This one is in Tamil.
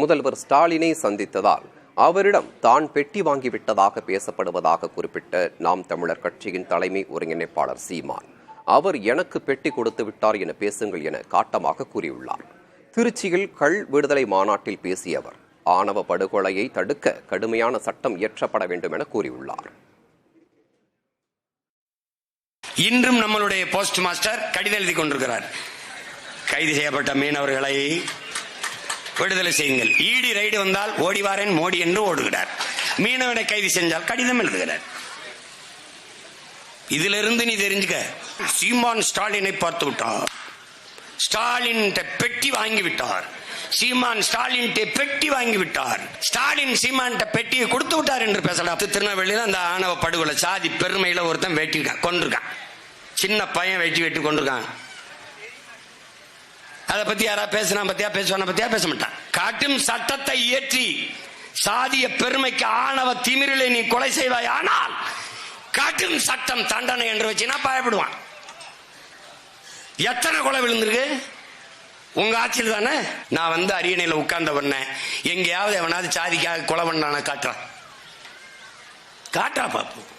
முதல்வர் ஸ்டாலினை சந்தித்ததால் அவரிடம் தான் பெட்டி வாங்கிவிட்டதாக பேசப்படுவதாக குறிப்பிட்ட நாம் தமிழர் கட்சியின் தலைமை ஒருங்கிணைப்பாளர் சீமான், அவர் எனக்கு பெட்டி கொடுத்து விட்டார் என பேசுங்கள் என காட்டமாக கூறியுள்ளார். திருச்சியில் கள் விடுதலை மாநாட்டில் பேசிய அவர், ஆணவ படுகொலையை தடுக்க கடுமையான சட்டம் இயற்றப்பட வேண்டும் என கூறியுள்ளார். இன்றும் நம்மளுடைய போஸ்ட் மாஸ்டர் கடிதம் எழுதி கொண்டிருக்கிறார். கைது செய்யப்பட்ட மீனவர்களை விடுதலை செய்யுங்கள். ஈடி ரைடு வந்தால் ஓடிவாரன் மோடி என்று ஓடுகிறார். மீனவனை கைது செஞ்சால் கடிதம் எழுதுகிறார். இதிலிருந்து நீ தெரிஞ்சுக்க, சீமான் ஸ்டாலினை பார்த்து விட்டார். ஸ்டாலின் பெட்டி வாங்கி விட்டார். சீமான் ஸ்டாலின் பெட்டி வாங்கி விட்டார். ஸ்டாலின் சீமான் பெட்டியை கொடுத்து விட்டார் என்று பேசலாம். திருநெல்வேலியில் அந்த ஆணவ படுகொலை சாதி பெருமையில ஒருத்தன் வெட்டிருக்கான், கொண்டிருக்கான். சின்ன பையன் வெட்டி கொண்டிருக்கான். அதை பத்தி யாரா பேசினா பத்தியா பேசுவான பத்தியா பேச மாட்டான். காட்டும் சட்டத்தை இயற்றி சாதிய பெருமைக்கு ஆணவ திமிரிலே நீ கொலை செய்வாய், ஆனால் காட்டும் சட்டம் தண்டனை என்று வச்சுனா பயப்படுவான். எத்தனை கொலை விழுந்திருக்கு உங்க ஆட்சியில் தானே. நான் வந்து அரியணையில உட்கார்ந்த உடனே எங்கேயாவது எவனாவது சாதிக்காக கொலை பண்ணான காட்டுறான், காட்டா பாப்போம்.